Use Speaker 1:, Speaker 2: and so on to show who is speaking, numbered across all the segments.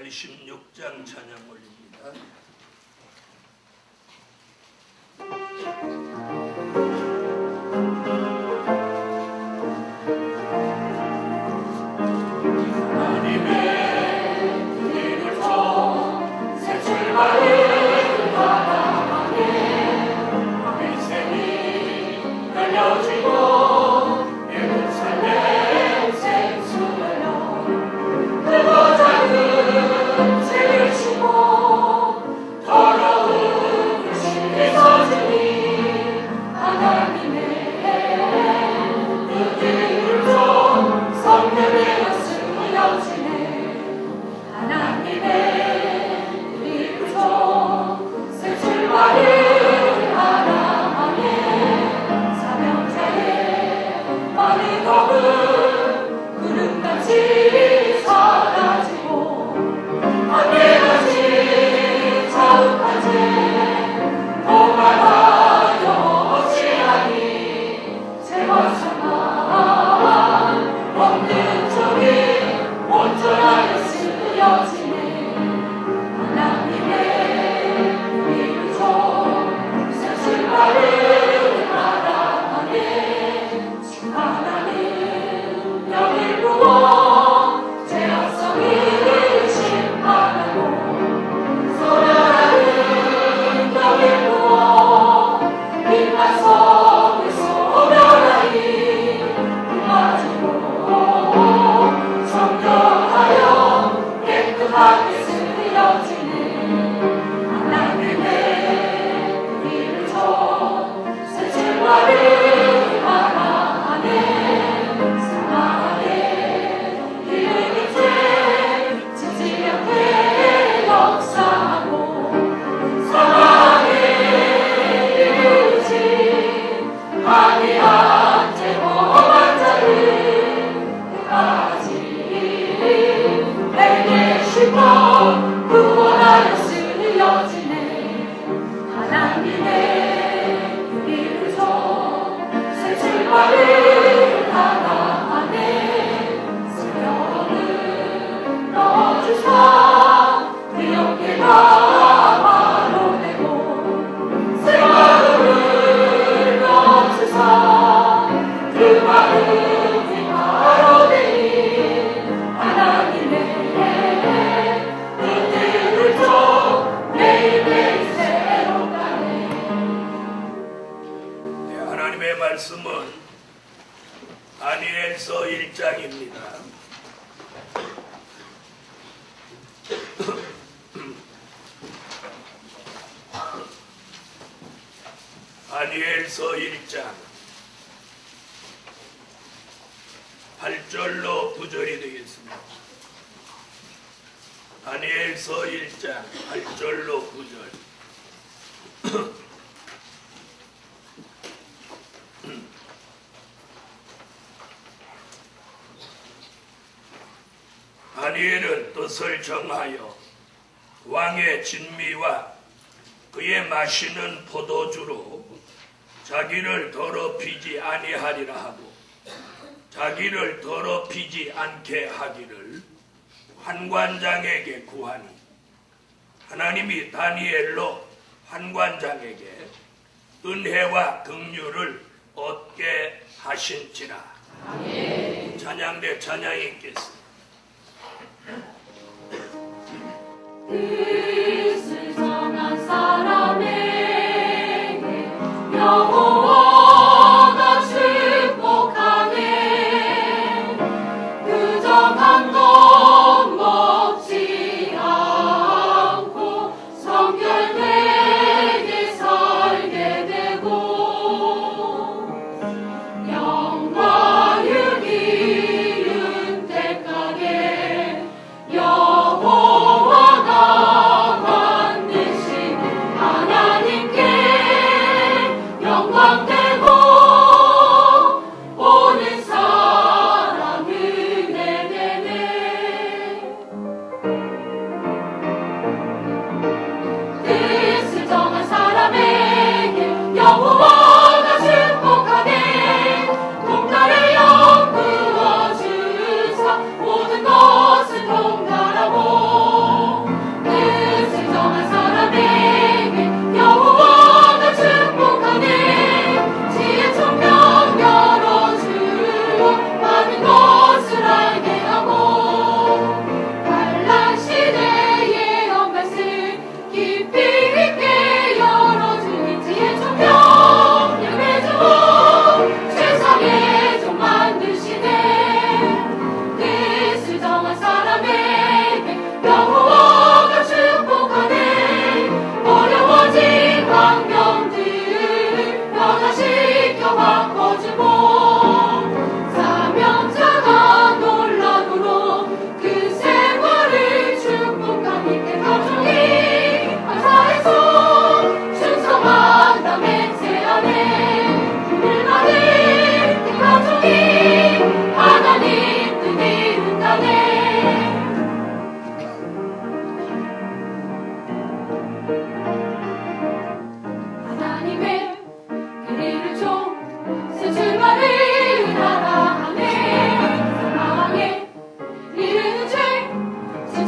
Speaker 1: 86장 찬양 올립니다. 말씀은 다니엘서 1장입니다. 다니엘서 1장 8절로 9절이 되겠습니다. 다니엘서 1장 8절로 9절. 다니엘은 뜻을 정하여 왕의 진미와 그의 마시는 포도주로 자기를 더럽히지 아니하리라 하고 자기를 더럽히지 않게 하기를 환관장에게 구하니 하나님이 다니엘로 환관장에게 은혜와 긍휼을 얻게 하신지라. 아멘. 찬양대 찬양이 있겠습니다.
Speaker 2: 뜻을 정한 사람에게 여호와가 축복하네. 그 정한 것 먹지 않고 성결되게 살게 되고 영과 육이 윤택하게 여호와가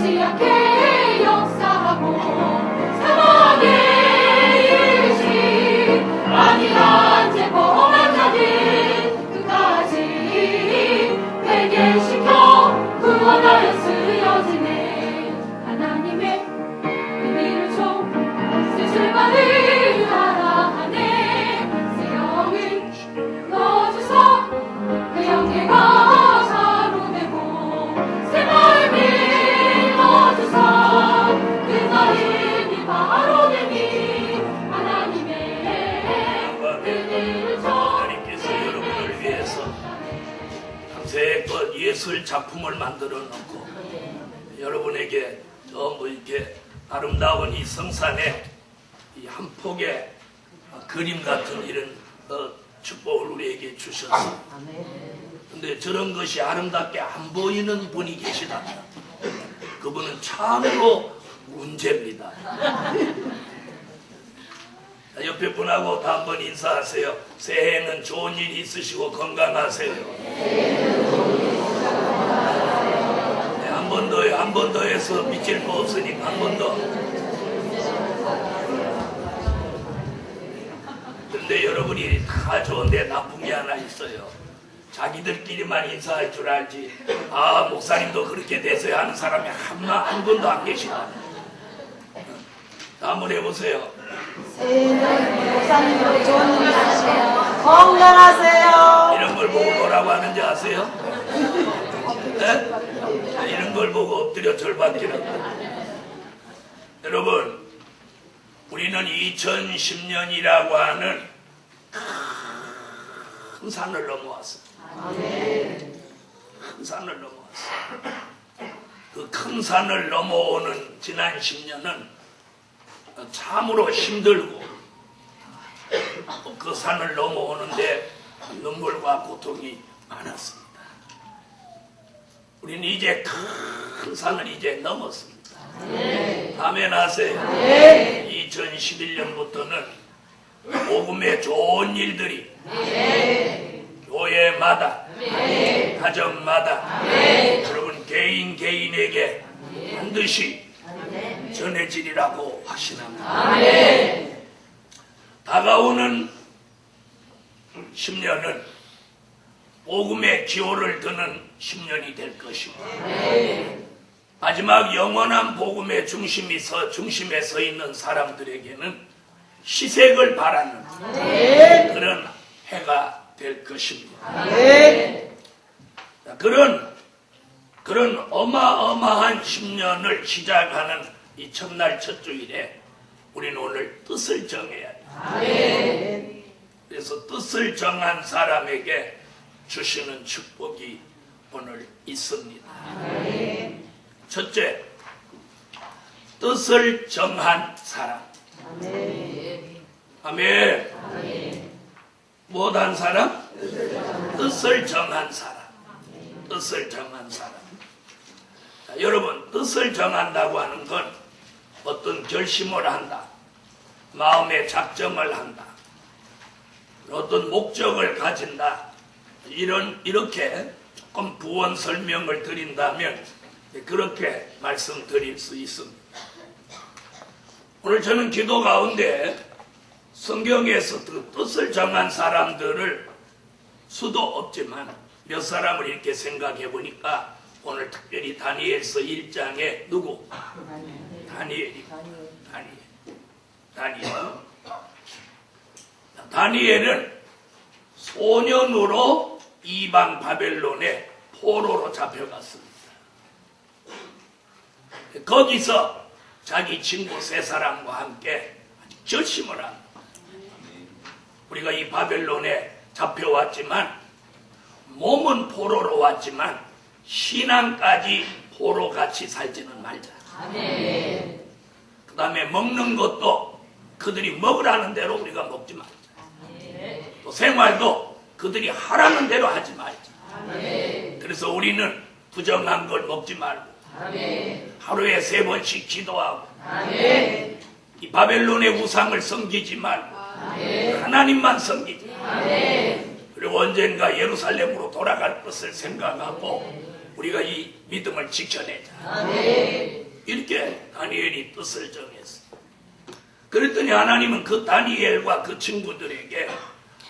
Speaker 2: 멈추지 않게 역사하고 사망의 이르시 아니란 재범한 자들 끝까지 회개시켜 구원하여 쓰여지네. 하나님의 비밀을 총 쓸줄만을 하라 하네. 새 영을 넣어주소 그 영계가 가로되고 새 마음을 넣어주소 그 마음이 바로 되니 하나님의 비밀을 총
Speaker 1: 하나님께서 여러분을 위해서 밤새껏 예술 작품을 만들어 놓고 여러분에게 뭐 이렇게 아름다운 이 성산에 이 한 폭의 그림 같은 이런 축복을 우리에게 주셨어. 근데 저런 것이 아름답게 안 보이는 분이 계시다면 그분은 참으로 문제입니다. 자, 옆에 분하고 다 한번 인사하세요. 새해에는 좋은 일이 있으시고 건강하세요. 네, 한 번 더요. 한 번 더 해서 미칠 거 없으니까 한 번 더. 근데 여러분이 다 좋은데 나쁜 게 하나 있어요. 자기들끼리만 인사할 줄 알지 아 목사님도 그렇게 되세요 하는 사람이 한 분도 안 계시다. 한번 해보세요.
Speaker 3: 새해는 목사님도 좋은 일 하세요. 건강하세요.
Speaker 1: 이런 걸 보고 뭐라고 하는지 아세요? 네? 이런 걸 보고 엎드려 절받기는. 여러분 우리는 2010년이라고 하는 큰 산을 넘어왔어. 큰 산을 넘어왔어. 그 큰 산을 넘어오는 지난 10년은 참으로 힘들고 그 산을 넘어오는데 눈물과 고통이 많았습니다. 우리는 이제 큰 산을 이제 넘었습니다. 아멘 하세요. 2011년부터는 복음의 좋은 일들이 교회마다 가정마다 여러분 개인에게 반드시 전해지리라고 하시나이다. 다가오는 10년은 복음의 기호를 드는 10년이 될 것입니다. 마지막 영원한 복음의 중심에 서 있는 사람들에게는 희색을 바라는 그런 해가 될 것입니다. 그런 어마어마한 10년을 시작하는 이 첫날 첫 주일에 우리는 오늘 뜻을 정해야 돼요. 그래서 뜻을 정한 사람에게 주시는 축복이 오늘 있습니다. 첫째, 뜻을 정한 사람. 아멘. 무엇한 사람? 뜻을 정한 사람. 뜻을 정한 사람. 자, 여러분, 뜻을 정한다고 하는 건 어떤 결심을 한다. 마음의 작정을 한다. 어떤 목적을 가진다. 이렇게 조금 부원 설명을 드린다면 그렇게 말씀드릴 수 있습니다. 오늘 저는 기도 가운데 성경에서 그 뜻을 정한 사람들을 수도 없지만 몇 사람을 이렇게 생각해 보니까 오늘 특별히 다니엘서 1장에 누구? 다니엘은 소년으로 이방 바벨론의 포로로 잡혀갔습니다. 거기서 자기 친구 세 사람과 함께 결심을 합니다. 우리가 이 바벨론에 잡혀왔지만 몸은 포로로 왔지만 신앙까지 포로같이 살지는 말자. 그 다음에 먹는 것도 그들이 먹으라는 대로 우리가 먹지 말자. 또 생활도 그들이 하라는 대로 하지 말자. 그래서 우리는 부정한 걸 먹지 말고 하루에 3번씩 기도하고 이 바벨론의 우상을 섬기지 말고 하나님만 섬기자. 그리고 언젠가 예루살렘으로 돌아갈 것을 생각하고 우리가 이 믿음을 지켜내자. 이렇게 다니엘이 뜻을 정했어. 그랬더니 하나님은 그 다니엘과 그 친구들에게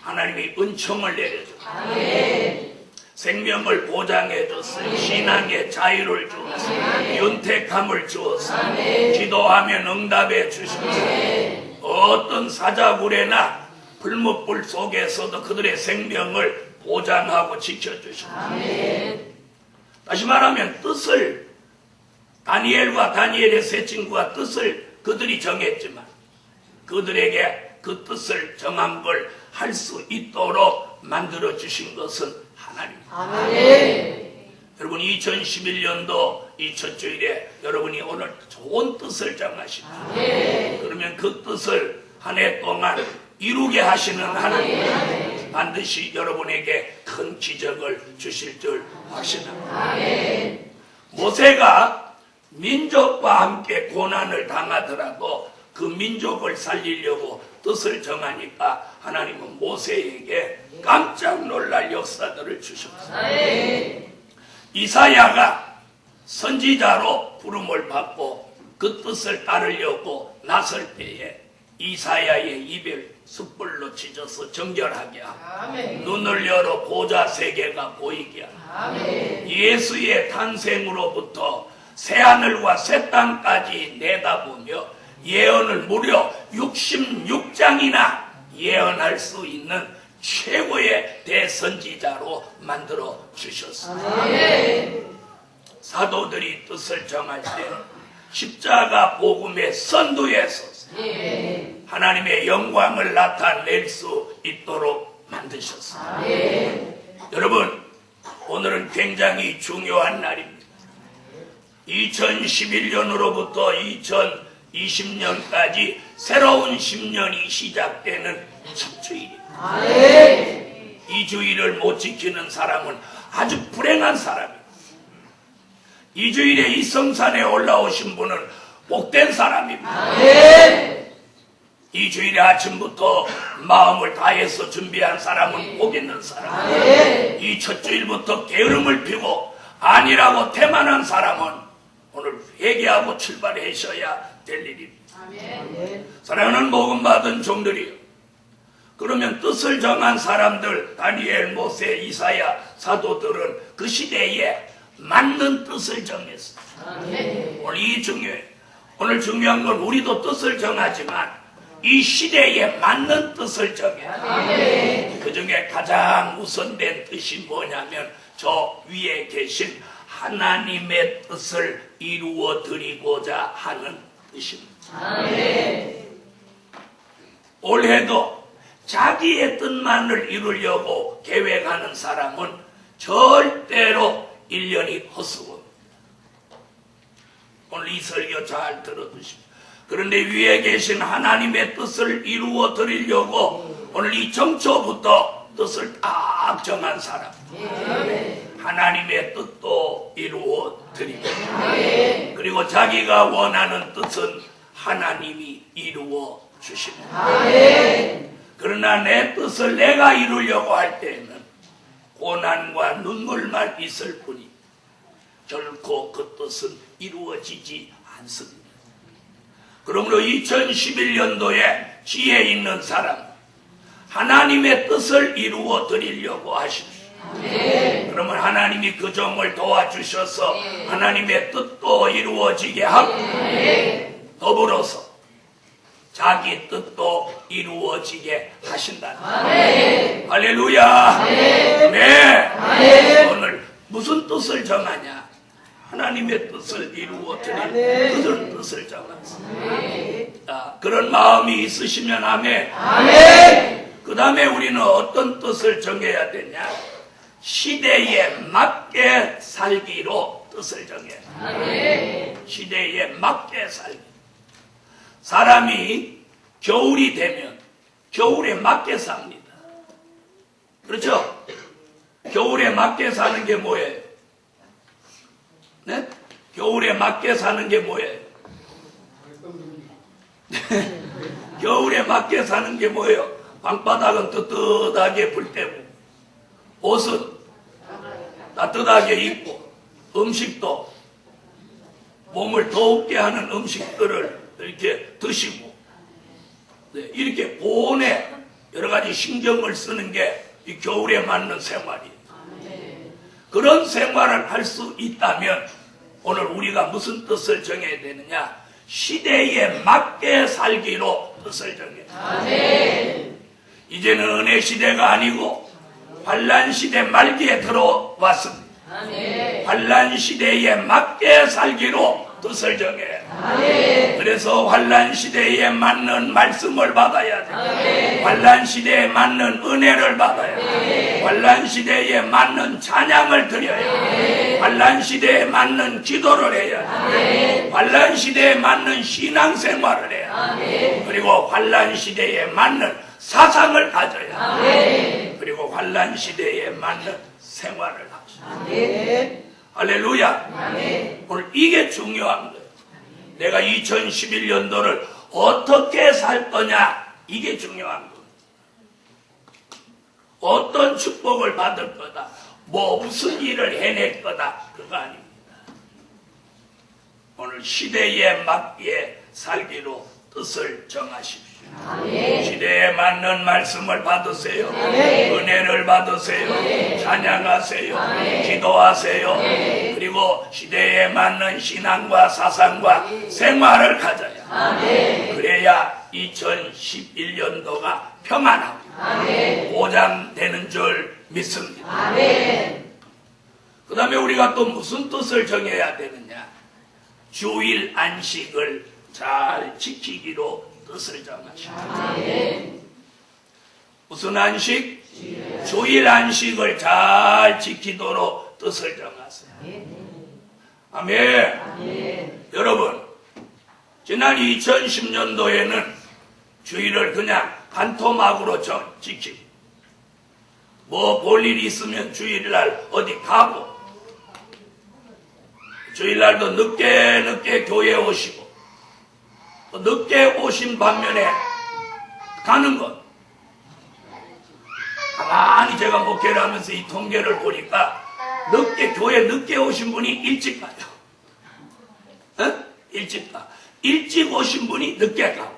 Speaker 1: 하나님의 은총을 내려줬어요. 생명을 보장해줬어요. 신앙의 자유를 주었어요. 윤택함을 주었어요. 기도하면 응답해 주셨어요. 어떤 사자굴에나 불못불 속에서도 그들의 생명을 보장하고 지켜주셨어요. 다시 말하면 뜻을, 다니엘과 다니엘의 세 친구가 뜻을 그들이 정했지만 그들에게 그 뜻을 정한 걸 할 수 있도록 만들어 주신 것은 하나님. 여러분 2011년도 이 첫 주일에 여러분이 오늘 좋은 뜻을 정하십시오. 그러면 그 뜻을 한 해 동안 이루게 하시는 하나님 반드시 여러분에게 큰 기적을 주실 줄 확신합니다. 모세가 민족과 함께 고난을 당하더라도 그 민족을 살리려고 뜻을 정하니까 하나님은 모세에게 깜짝 놀랄 역사들을 주셨어요. 이사야가 선지자로 부름을 받고 그 뜻을 따르려고 나설 때에 이사야의 입을 숯불로 찢어서 정결하게 하고 눈을 열어 보좌 세계가 보이게 하고 예수의 탄생으로부터 새하늘과 새 땅까지 내다보며 예언을 무려 66장이나 예언할 수 있는 최고의 대선지자로 만들어 주셨습니다. 사도들이 뜻을 정할 때 십자가 복음의 선두에 서서 하나님의 영광을 나타낼 수 있도록 만드셨습니다. 여러분, 오늘은 굉장히 중요한 날입니다. 2011년으로부터 2020년까지 새로운 10년이 시작되는 첫 주일입니다. 이 주일을 못 지키는 사람은 아주 불행한 사람입니다. 이 주일에 이 성산에 올라오신 분은 복된 사람입니다. 이 주일에 아침부터 마음을 다해서 준비한 사람은 복 있는 사람. 이 첫 주일부터 게으름을 피고 아니라고 태만한 사람은 오늘 회개하고 출발하셔야 될 일입니다. 사랑하는 복음 받은 종들이요, 그러면 뜻을 정한 사람들, 다니엘, 모세, 이사야, 사도들은 그 시대에 맞는 뜻을 정했어요. 오늘 이 중요해요. 오늘 중요한 건 우리도 뜻을 정하지만 이 시대에 맞는 뜻을 정해요. 그 중에 가장 우선된 뜻이 뭐냐면 저 위에 계신 하나님의 뜻을 이루어 드리고자 하는 뜻입니다. 올해도 자기의 뜻만을 이루려고 계획하는 사람은 절대로 1년이 헛수고입니다. 오늘 이 설교 잘 들어두십시오. 그런데 위에 계신 하나님의 뜻을 이루어 드리려고 오늘 이 정초부터 뜻을 딱 정한 사람, 하나님의 뜻도 이루어 드리고, 그리고 자기가 원하는 뜻은 하나님이 이루어 주십니다. 그러나 내 뜻을 내가 이루려고 할 때는 고난과 눈물만 있을 뿐이 결코 그 뜻은 이루어지지 않습니다. 그러므로 2011년도에 지혜 있는 사람, 하나님의 뜻을 이루어 드리려고 하십시오. 그러면 하나님이 그 종을 도와주셔서 하나님의 뜻도 이루어지게 하고 더불어서 자기 뜻도 이루어지게 하신다. 할렐루야. 네. 오늘 무슨 뜻을 정하냐? 하나님의 뜻을 이루어 드리는 그런 뜻을 정하셨습니다. 그런 마음이 있으시면 아멘. 그 다음에 우리는 어떤 뜻을 정해야 되냐? 시대에 맞게 살기로 뜻을 정해야. 시대에 맞게 살기. 사람이 겨울이 되면 겨울에 맞게 삽니다. 그렇죠? 겨울에 맞게 사는 게 뭐예요? 네? 겨울에 맞게 사는 게 뭐예요? 겨울에 맞게 사는 게 뭐예요? 방바닥은 뜨뜻하게 불 때고 옷은 따뜻하게 입고 음식도 몸을 더웁게 하는 음식들을 이렇게 드시고, 네, 이렇게 보온에 여러 가지 신경을 쓰는 게 이 겨울에 맞는 생활이에요. 그런 생활을 할 수 있다면 오늘 우리가 무슨 뜻을 정해야 되느냐? 시대에 맞게 살기로 뜻을 정해야 돼요. 이제는 은혜 시대가 아니고 환난 시대 말기에 들어왔습니다. 환난 시대에 맞게 살기로 뜻을 정해야 돼요. 그래서 환난 시대에 맞는 말씀을 받아야 돼요. 환난 시대에 맞는 은혜를 받아야 돼요. 환난 시대에 맞는 찬양을 드려야 돼요. 환난 시대에 맞는 기도를 해야 돼요. 환난 시대에 맞는 신앙생활을 해야 돼요. 그리고 환난 시대에 맞는 사상을 가져야 돼요. 그리고 환난 시대에 맞는 생활을 하죠. 할렐루야. 오늘 이게 중요한 거예요. 내가 2011년도를 어떻게 살 거냐, 이게 중요한 거예요. 어떤 축복을 받을 거다, 무슨 일을 해낼 거다, 그거 아닙니다. 오늘 시대에 맞게 살기로 뜻을 정하십시오. 시대에 맞는 말씀을 받으세요. 은혜를 받으세요. 찬양하세요. 기도하세요. 그리고 시대에 맞는 신앙과 사상과 생활을 가져야. 그래야 2011년도가 평안하고 보장되는 줄 믿습니다. 그 다음에 우리가 또 무슨 뜻을 정해야 되느냐? 주일 안식을 잘 지키기로 뜻을 정하십니다. 무슨 안식? 주일 안식을 잘 지키도록 뜻을 정하세요. 아멘. 여러분, 지난 2010년도에는 주일을 그냥 반토막으로 지키고, 볼 일이 있으면 주일날 어디 가고, 주일날도 늦게 교회에 오시고, 늦게 오신 반면에 가는 것, 가만히 제가 목회를 하면서 이 통계를 보니까 교회 늦게 오신 분이 일찍 가요. 일찍 가. 일찍 오신 분이 늦게 가고.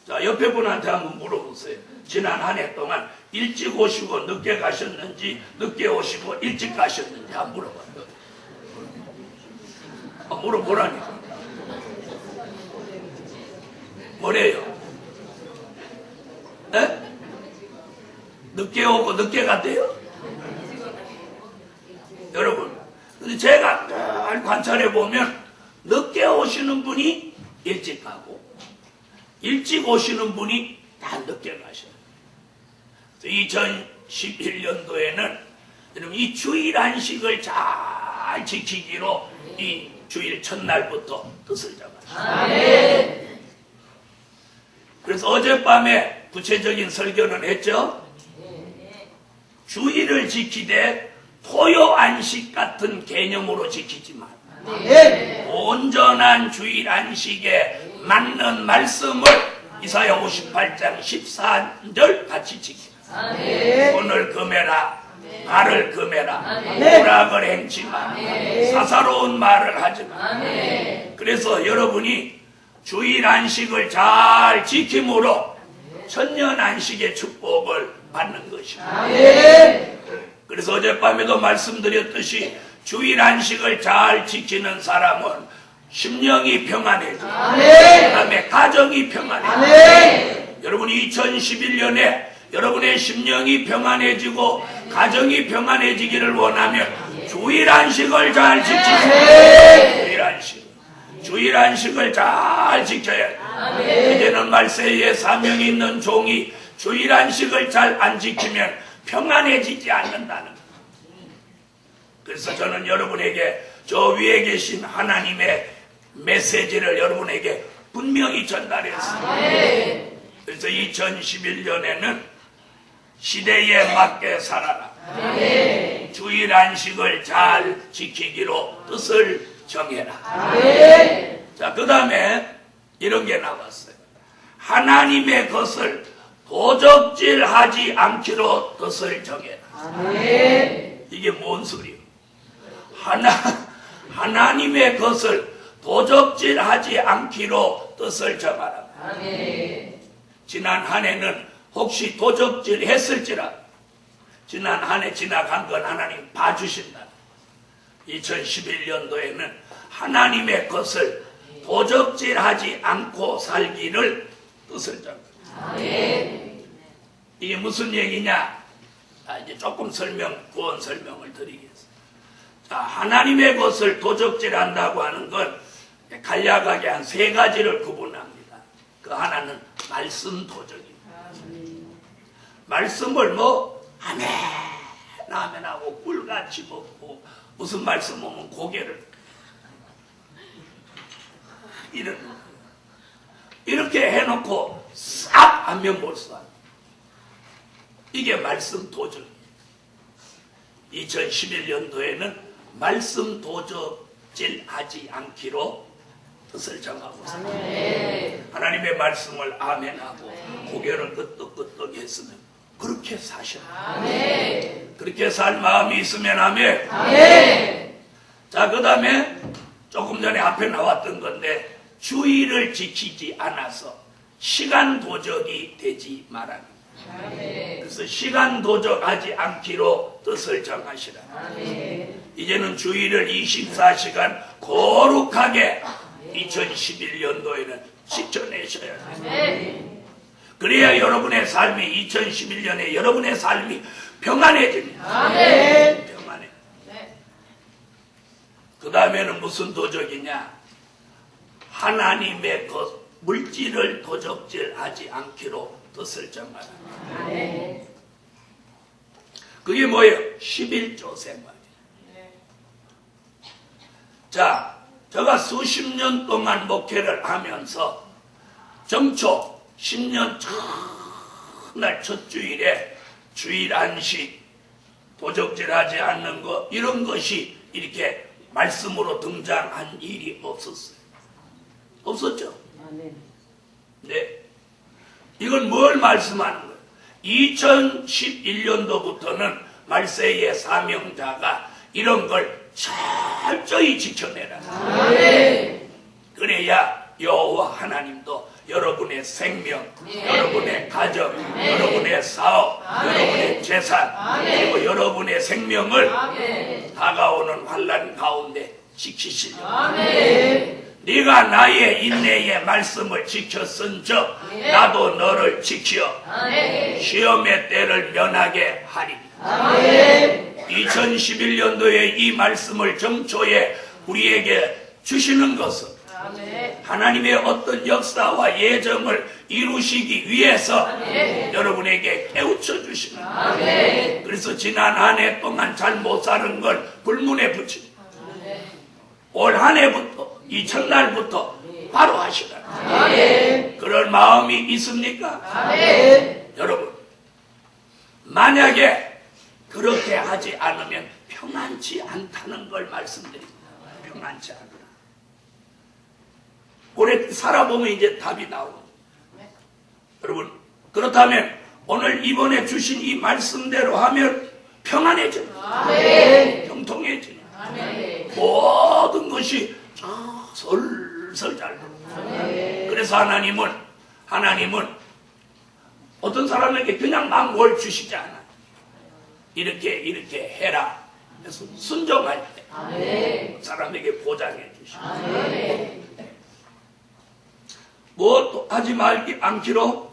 Speaker 1: 자, 옆에 분한테 한번 물어보세요. 지난 한 해 동안 일찍 오시고 늦게 가셨는지, 늦게 오시고 일찍 가셨는지 한번 물어봐요. 물어보라니까. 뭐래요? 네? 늦게 오고 늦게 갔대요? 여러분, 제가 잘 관찰해 보면 늦게 오시는 분이 일찍 가고 일찍 오시는 분이 다 늦게 가셔요. 2011년도에는 여러분 이 주일 안식을 잘 지키기로 이 주일 첫날부터 뜻을 잡았어요. 그래서 어젯밤에 구체적인 설교는 했죠. 주일을 지키되 토요 안식 같은 개념으로 지키지만 온전한 주일 안식에 맞는 말씀을 이사야 58장 14절 같이 지키라. 손을 금해라, 발을 금해라, 오락을 행치 마라, 사사로운 말을 하지 마라. 그래서 여러분이 주일 안식을 잘 지킴으로 천년 안식의 축복을 받는 것입니다. 그래서 어젯밤에도 말씀드렸듯이 주일 안식을 잘 지키는 사람은 심령이 평안해지고 그 다음에 가정이 평안해지고 여러분 2011년에 여러분의 심령이 평안해지고 가정이 평안해지기를 원하면 주일 안식을 잘 지키세요. 주일 안식을 잘 지켜야 돼요. 이제는 말세에 사명이 있는 종이 주일 안식을 잘 안 지키면 평안해지지 않는다는 거예요. 그래서 저는 여러분에게 저 위에 계신 하나님의 메시지를 여러분에게 분명히 전달했습니다. 그래서 2011년에는 시대에 맞게 살아라. 주일 안식을 잘 지키기로 뜻을 정해라. 자, 그 다음에 이런 게 나왔어요. 하나님의 것을 도적질하지 않기로 뜻을 정해라. 이게 뭔 소리요? 하나님의 것을 도적질하지 않기로 뜻을 정하라. 지난 한 해는 혹시 도적질 했을지라 지난 한 해 지나간 건 하나님 봐주신다. 2011년도에는 하나님의 것을 도적질하지 않고 살기를 뜻을 정하라. 이게 무슨 얘기냐? 이제 조금 구원 설명을 드리겠습니다. 자, 하나님의 것을 도적질한다고 하는 건 간략하게 한 세 가지를 구분합니다. 그 하나는 말씀 도적입니다. 말씀을 아멘 하고 꿀같이 먹고 무슨 말씀 오면 고개를 이렇게 해놓고 싹 안면볼수 이게 말씀 도적이에요. 2011년도에는 말씀 도적질하지 않기로 뜻을 정하고 있습니다. 하나님의 말씀을 아멘하고 고개를 끄덕끄덕 했으면 그렇게 사셔라. 그렇게 살 마음이 있으면 아멘. 자, 그 다음에 조금 전에 앞에 나왔던 건데 주의를 지키지 않아서 시간 도적이 되지 말아라. 그래서 시간 도적하지 않기로 뜻을 정하시라. 이제는 주의를 24시간 거룩하게 2011년도에는 지켜내셔야 돼요. 그래야 여러분의 삶이 2011년에 여러분의 삶이 평안해집니다. 평안해. 그 다음에는 무슨 도적이냐? 하나님의 것 물질을 도적질하지 않기로 뜻을 정하라. 그게 뭐예요? 11조 생활이에요. 자, 제가 수십 년 동안 목회를 하면서 정초 10년 첫날 첫 주일에 주일 안식 도적질하지 않는 것 이런 것이 이렇게 말씀으로 등장한 일이 없었어요. 없었죠? 네. 이건 뭘 말씀하는 거예요? 2011년도부터는 말세의 사명자가 이런 걸 철저히 지켜내라. 그래야 여호와 하나님도 여러분의 생명, 여러분의 가정, 여러분의 사업, 여러분의 재산, 그리고 여러분의 생명을 다가오는 환난 가운데 지키시려고. 네가 나의 인내의 말씀을 지켰은즉 나도 너를 지켜 시험의 때를 면하게 하리. 2011년도에 이 말씀을 정초에 우리에게 주시는 것은 하나님의 어떤 역사와 예정을 이루시기 위해서 여러분에게 깨우쳐 주시는 거예요. 그래서 지난 한 해 동안 잘 못 사는 걸 불문에 붙이고 올 한 해부터 이 첫날부터 바로 하시라. 그런 마음이 있습니까? 여러분, 만약에 그렇게 하지 않으면 평안치 않다는 걸 말씀드립니다. 평안치 않으라. 오래 살아보면 이제 답이 나옵니다. 여러분, 그렇다면 오늘 이번에 주신 이 말씀대로 하면 평안해집니다. 평통해집니다. 모든 것이 솔솔 잘 됩니다. 그래서 하나님은 어떤 사람에게 그냥 막 뭘 주시지 않아요. 이렇게 해라. 그래서 순종할 때 사람에게 보장해 주시고 뭐 하지 말기 않기로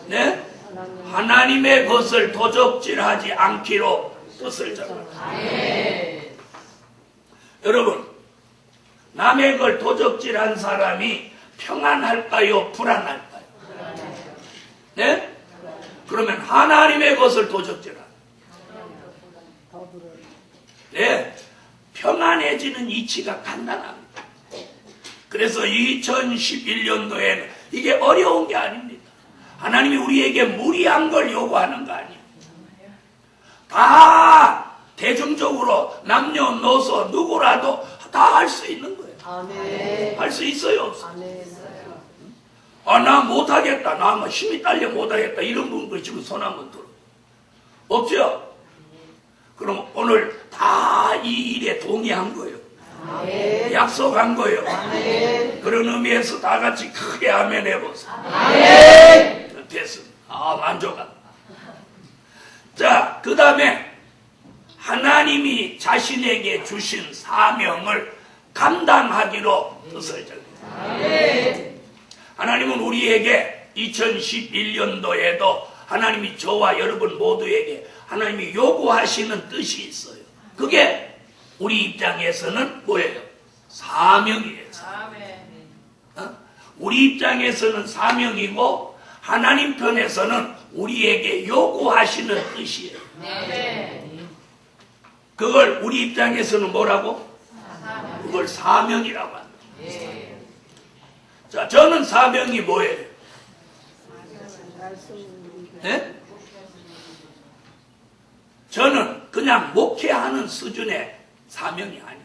Speaker 1: 네? 하나님의 것을 도적질하지 않기로 뜻을 정합니다. 여러분, 남의 걸 도적질한 사람이 평안할까요? 불안할까요? 네? 그러면 하나님의 것을 도적질한 네, 평안해지는 이치가 간단합니다. 그래서 2011년도에는 이게 어려운 게 아닙니다. 하나님이 우리에게 무리한 걸 요구하는 거 아니에요. 다 대중적으로 남녀노소 누구라도 다 할 수 있는 거예요. 할 수 있어요, 없어요? 나 못하겠다. 나 힘이 딸려 못하겠다. 이런 분들 지금 손 한번 들어. 없죠? 그럼 오늘 다 이 일에 동의한 거예요. 약속한 거예요. 그런 의미에서 다 같이 크게 아멘 해보세요. 됐습니다. 만족한다. 자, 그 다음에 하나님이 자신에게 주신 사명을 감당하기로 뜻을 정했습니다. 하나님은 우리에게 2011년도에도 하나님이 저와 여러분 모두에게 하나님이 요구하시는 뜻이 있어요. 그게 우리 입장에서는 뭐예요? 사명이에요. 우리 입장에서는 사명이고 하나님 편에서는 우리에게 요구하시는 뜻이에요. 그걸 우리 입장에서는 뭐라고? 그걸 사명이라고 한다. 자, 저는 사명이 뭐예요? 네? 저는 그냥 목회하는 수준의 사명이 아니에요.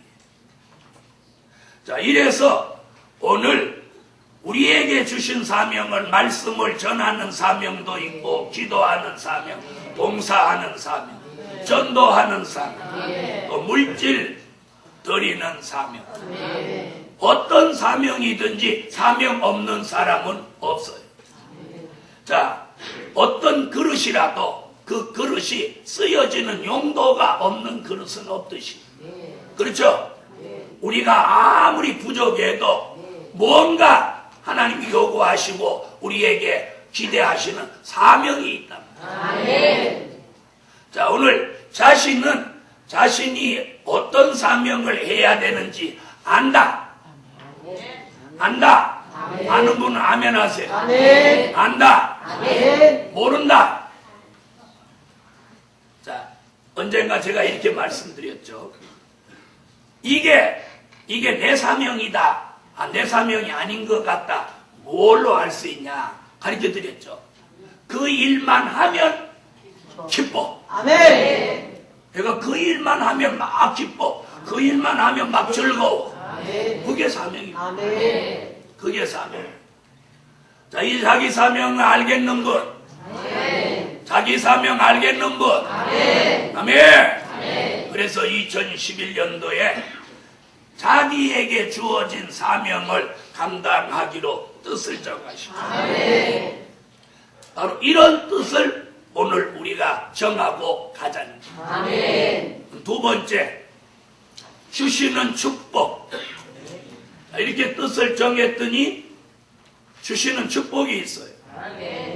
Speaker 1: 자, 이래서 오늘 우리에게 주신 사명은 말씀을 전하는 사명도 있고, 기도하는 사명, 봉사하는 사명, 전도하는 사명, 또 물질 드리는 사명. 어떤 사명이든지 사명 없는 사람은 없어요. 자, 어떤 그릇이라도 그 그릇이 쓰여지는 용도가 없는 그릇은 없듯이. 그렇죠? 우리가 아무리 부족해도 뭔가 하나님이 요구하시고 우리에게 기대하시는 사명이 있다. 자, 오늘 자신이 어떤 사명을 해야 되는지 안다. 안다. 아는 분은 아멘 하세요. 안다. 모른다. 자, 언젠가 제가 이렇게 말씀드렸죠. 이게 내 사명이다. 내 사명이 아닌 것 같다. 뭘로 알 수 있냐? 가르쳐 드렸죠. 그 일만 하면 기뻐.
Speaker 3: 아멘.
Speaker 1: 내가 그 일만 하면 막 기뻐. 그 일만 하면 막 즐거워. 그게 사명입니다. 그게 사명. 자, 이 자기 사명을 알겠는 분? 자기 사명 알겠는 분? 아멘. 그래서 2011년도에 자기에게 주어진 사명을 감당하기로 뜻을 정하십니다. 바로 이런 뜻을 오늘 우리가 정하고 가자는 거예요. 두 번째, 주시는 축복. 이렇게 뜻을 정했더니 주시는 축복이 있어요.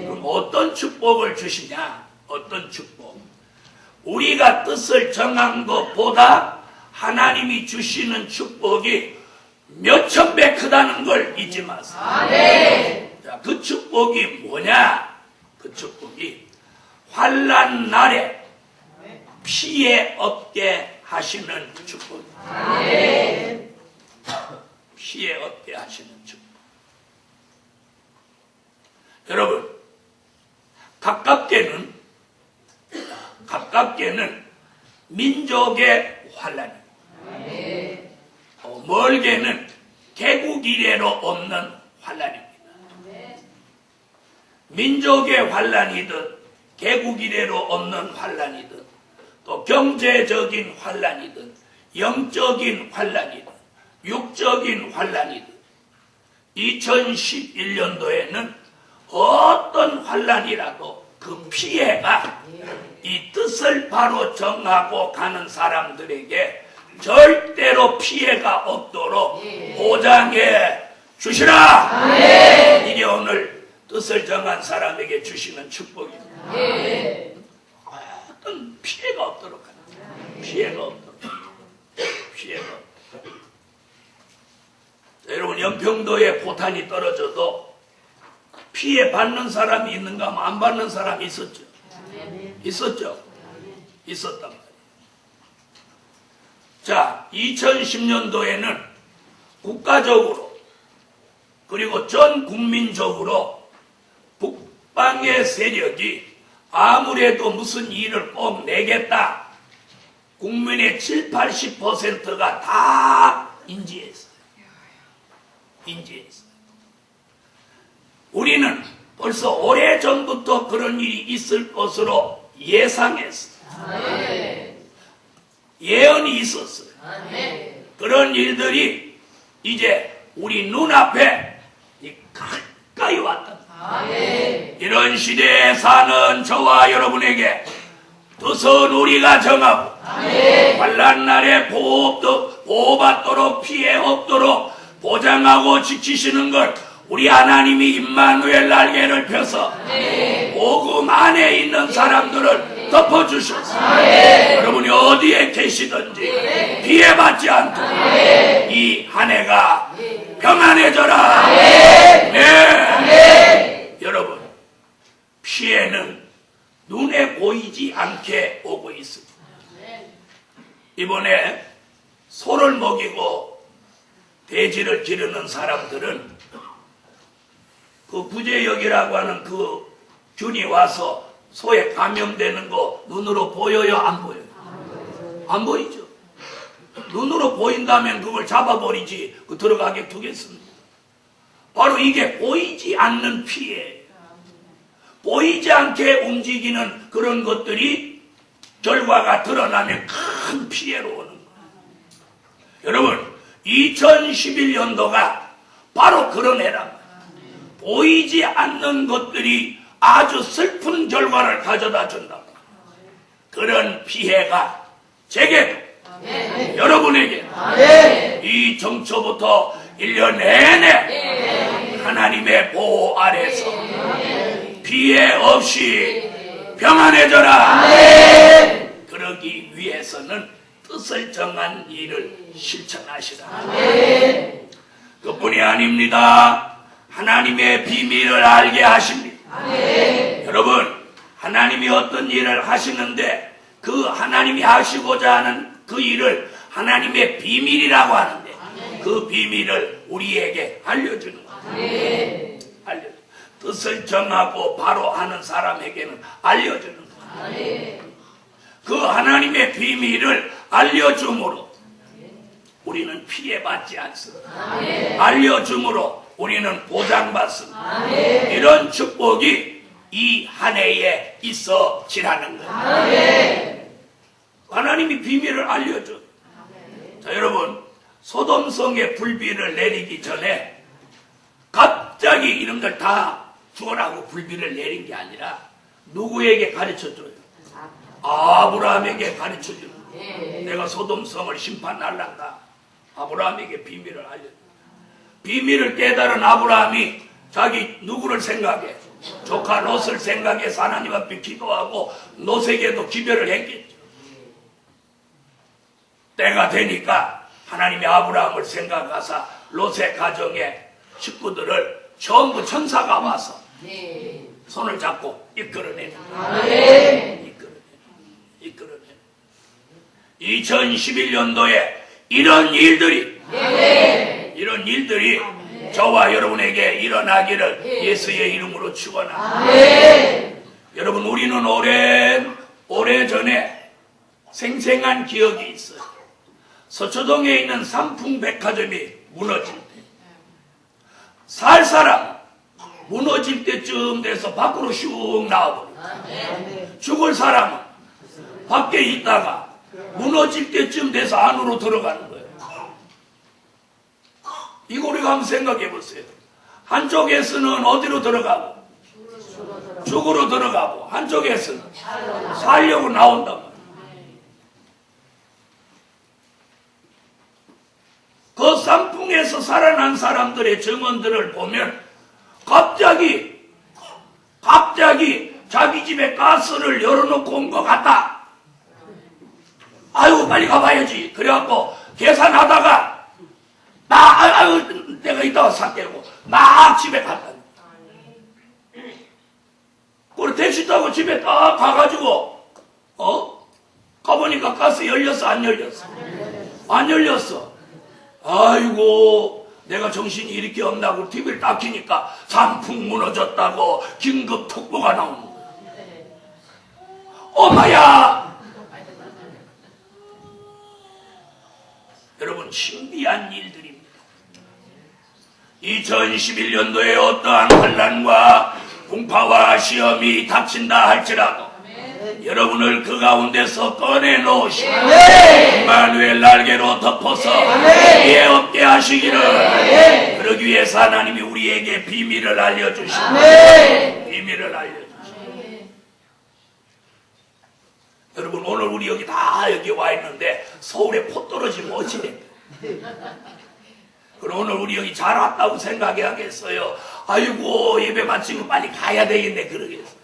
Speaker 1: 그럼 어떤 축복을 주시냐? 어떤 축복? 우리가 뜻을 정한 것보다 하나님이 주시는 축복이 몇천 배 크다는 걸 잊지 마세요. 자, 그 축복이 뭐냐? 그 축복이 환난 날에 피해 없게 하시는 축복입니다. 피해 없게 하시는 축복. 여러분, 가깝게는 민족의 환난입니다. 멀게는 개국 이래로 없는 환난입니다. 민족의 환난이든 개국 이래로 없는 환난이든 또 경제적인 환난이든 영적인 환난이든 육적인 환난이든 2011년도에는 어떤 환난이라도 그 피해가 이 뜻을 바로 정하고 가는 사람들에게 절대로 피해가 없도록 보장해 주시라. 이게 오늘 뜻을 정한 사람에게 주시는 축복입니다. 어떤 피해가 없도록 하는 피해가 없도록. 자, 여러분, 연평도에 포탄이 떨어져도 피해 받는 사람이 있는가 하면 안 받는 사람이 있었죠. 있었죠. 있었단 말이에요. 자, 2010년도에는 국가적으로 그리고 전 국민적으로 북방의 세력이 아무래도 무슨 일을 꼭 내겠다. 국민의 7, 80%가 다 인지했어요. 우리는 벌써 오래전부터 그런 일이 있을 것으로 예상했어요. 예언이 있었어요. 그런 일들이 이제 우리 눈앞에 가까이 왔다. 이런 시대에 사는 저와 여러분에게 뜻은 우리가 정하고 환난 날에 보호받도록 피해 없도록 보장하고 지키시는 걸 우리 하나님이 임마누엘 날개를 펴서 복음 안에 있는 사람들을 덮어주셔서 여러분이 어디에 계시든지 피해받지 않도록 이 한 해가 평안해져라. 네. 여러분, 피해는 눈에 보이지 않게 오고 있습니다. 이번에 소를 먹이고 돼지를 기르는 사람들은 그 부재역이라고 하는 그 균이 와서 소에 감염되는 거 눈으로 보여요? 안 보여요? 안 보이죠? 눈으로 보인다면 그걸 잡아버리지 그 들어가게 두겠습니다. 바로 이게 보이지 않는 피해예요. 보이지 않게 움직이는 그런 것들이 결과가 드러나면 큰 피해로 오는 거예요. 여러분, 2011년도가 바로 그런 해란 말이에요. 보이지 않는 것들이 아주 슬픈 결과를 가져다 준다. 그런 피해가 제게도 여러분에게 이 정초부터 1년 내내 하나님의 보호 아래서 피해 없이 평안해져라. 그러기 위해서는 뜻을 정한 일을 실천하시라. 그뿐이 아닙니다. 하나님의 비밀을 알게 하십니다. 여러분, 하나님이 어떤 일을 하시는데 그 하나님이 하시고자 하는 그 일을 하나님의 비밀이라고 하는데 그 비밀을 우리에게 알려주는 거예요. 뜻을 정하고 바로 하는 사람에게는 알려주는 거예요. 그 하나님의 비밀을 알려줌으로 우리는 피해받지 않습니다. 알려줌으로 우리는 보장받습니다. 이런 축복이 이 한 해에 있어지라는 거예요. 하나님이 비밀을 알려줘. 자, 여러분, 소돔성에 불비를 내리기 전에 갑자기 이놈들 다 죽어라고 불비를 내린 게 아니라 누구에게 가르쳐줘요? 아브라함에게 가르쳐주는 거예요. 내가 소돔성을 심판할란다. 아브라함에게 비밀을 알려줘. 비밀을 깨달은 아브라함이 자기 누구를 생각해? 조카 롯을 생각해서 하나님 앞에 기도하고 롯에게도 기별을 했겠죠. 때가 되니까 하나님이 아브라함을 생각하사 롯의 가정의 식구들을 전부 천사가 와서 손을 잡고 이끌어내는 거예요. 이끌어내는 2011년도에 이런 일들이 저와 여러분에게 일어나기를 예수의 이름으로 축원합니다. 여러분, 우리는 오래전에 생생한 기억이 있어요. 서초동에 있는 삼풍백화점이 무너질 때 살 사람 무너질 때쯤 돼서 밖으로 슉 나와버려요. 죽을 사람은 밖에 있다가 무너질 때쯤 돼서 안으로 들어가는 거예요. 이거 우리가 한번 생각해 보세요. 한쪽에서는 어디로 들어가고? 죽으로 들어가고, 한쪽에서는 살려고 나온단 말이에요. 그 쌍풍에서 살아난 사람들의 증언들을 보면 갑자기 자기 집에 가스를 열어놓고 온 것 같다. 아유, 빨리 가봐야지. 그래갖고 계산하다가 내가 이따가 삭개고 막 집에 갔다. 그리고 택시 타고 집에 딱 가가지고 가보니까 가스 열렸어, 안 열렸어? 안 열렸어. 아이고, 내가 정신이 이렇게 없나고 TV를 딱 켜니까 삼풍 무너졌다고 긴급 특보가 나오는 거야. 엄마야! 여러분, 신비한 일들입니다. 2011년도에 어떠한 환난과 풍파와 시험이 닥친다 할지라도 여러분을 그 가운데서 꺼내놓으시고
Speaker 3: 아멘.
Speaker 1: 임마누엘 날개로 덮어서
Speaker 3: 아멘.
Speaker 1: 피해 없게 하시기를.
Speaker 3: 아멘.
Speaker 1: 그러기 위해서 하나님이 우리에게 비밀을 알려주시고
Speaker 3: 아멘.
Speaker 1: 비밀을 알려주시고. 여러분 오늘 우리 여기 다 여기 와 있는데 서울에 포 떨어지면 어찌 그럼 오늘 우리 여기 잘 왔다고 생각하겠어요? 아이고 예배 마치고 빨리 가야 되겠네 그러겠어요.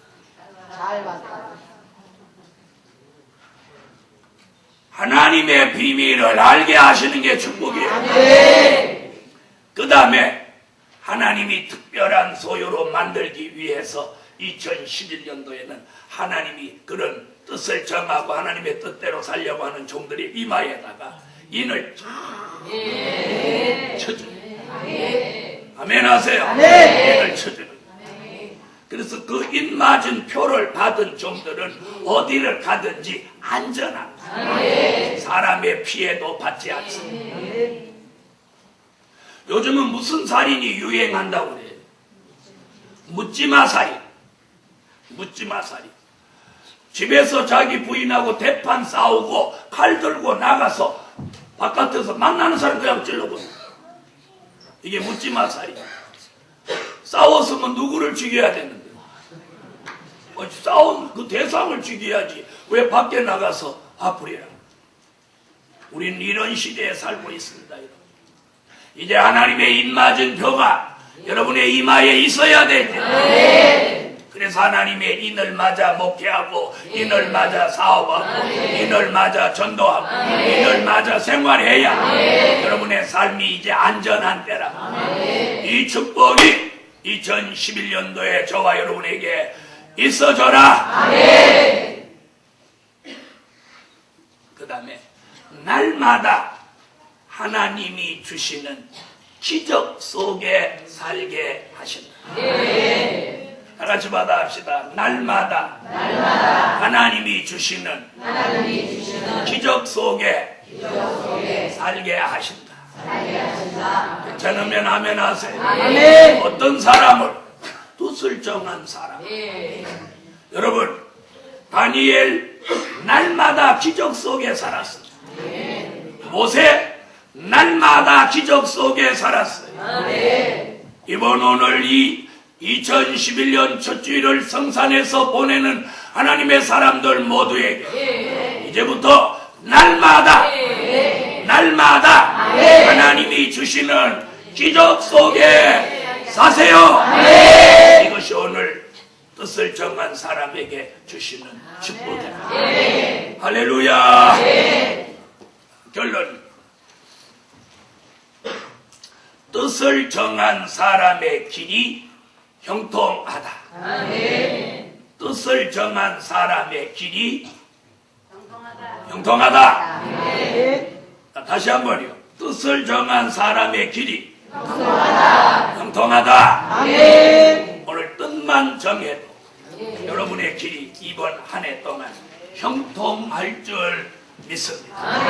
Speaker 3: 잘 봤다.
Speaker 1: 하나님의 비밀을 알게 하시는 게 축복이에요.
Speaker 3: 아멘.
Speaker 1: 그 다음에 하나님이 특별한 소유로 만들기 위해서 2011년도에는 하나님이 그런 뜻을 정하고 하나님의 뜻대로 살려고 하는 종들의 이마에다가 인을 쫙 쳐줘요. 아멘 하세요. 인을 쳐줘요. 그래서 그 인 맞은 표를 받은 종들은 어디를 가든지 안전합니다. 사람의 피해도 받지 않습니다. 요즘은 무슨 살인이 유행한다고 그래요? 묻지마 살인. 묻지마 살인. 집에서 자기 부인하고 대판 싸우고 칼 들고 나가서 바깥에서 만나는 사람 그냥 찔러버려. 이게 묻지마 살인. 싸웠으면 누구를 죽여야 되는데 싸운 그 대상을 죽여야지 왜 밖에 나가서 아프리라. 우리는 이런 시대에 살고 있습니다. 여러분. 이제 하나님의 인맞은 표가 여러분의 이마에 있어야 될 텐데 그래서 하나님의 인을 맞아 목회하고 인을 맞아 사업하고 인을 맞아 전도하고 인을 맞아 생활해야 여러분의 삶이 이제 안전한 때라. 이 축복이 2011년도에 저와 여러분에게 있어져라. 그 다음에 날마다 하나님이 주시는 기적 속에 살게 하신다. 다 같이 받아합시다. 날마다 하나님이 주시는 기적 속에 살게 하신다. 괜찮으면 아멘 하세요.
Speaker 3: 아멘.
Speaker 1: 어떤 사람을 뜻을 정한 사람. 여러분 다니엘 날마다 기적 속에 살았습니다. 모세 날마다 기적 속에 살았어요. 이번 오늘 이 2011년 첫 주일을 성산에서 보내는 하나님의 사람들 모두에게 이제부터 날마다 하나님이 주시는 기적 속에 사세요. 이것이 오늘 뜻을 정한 사람에게 주시는 축복입니다. 할렐루야. 결론. 뜻을 정한 사람의 길이 형통하다. 뜻을 정한 사람의 길이 형통하다. 다시 한번요. 뜻을 정한 사람의 길이 형통하다. 오늘 뜻만 정해도 여러분의 길이 이번 한 해 동안 형통할 줄 믿습니다.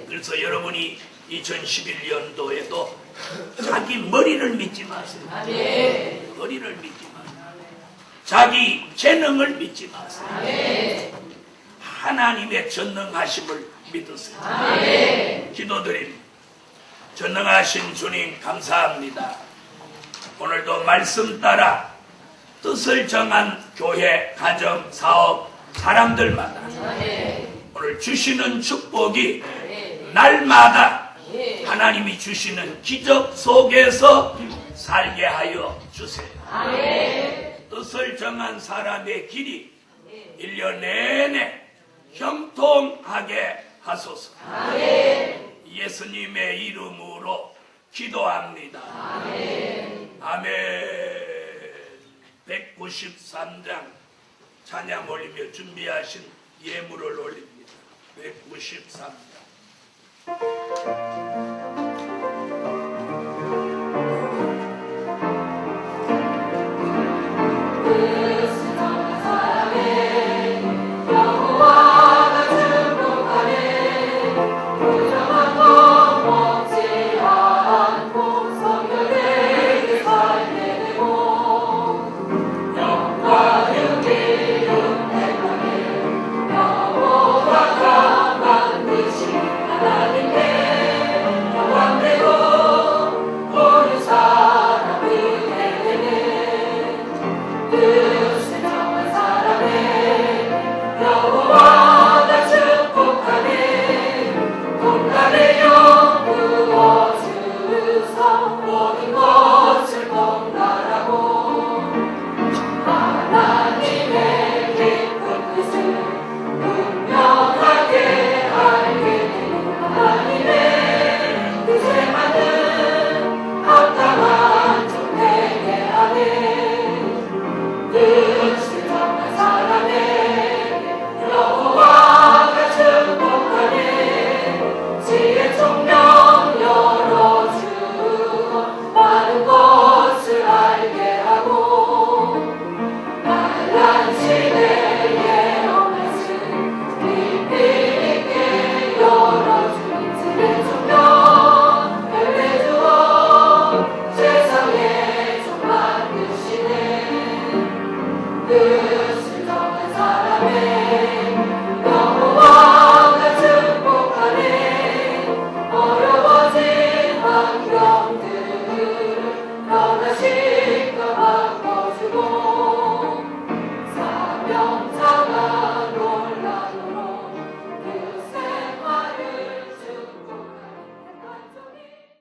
Speaker 1: 그래서 여러분이 2011년도에도 자기 머리를 믿지 마세요. 머리를 믿지 마세요. 자기 재능을 믿지 마세요. 하나님의 전능하심을 믿으세요. 기도드립니다. 전능하신 주님 감사합니다. 오늘도 말씀 따라 뜻을 정한 교회, 가정, 사업, 사람들마다 오늘 주시는 축복이 날마다 하나님이 주시는 기적 속에서 살게 하여 주세요. 뜻을 정한 사람의 길이 1년 내내 형통하게 하소서. 예수님의 이름으로 기도합니다. 아멘. 193장 찬양 올리며 준비하신 예물을 올립니다. 193장.
Speaker 2: 그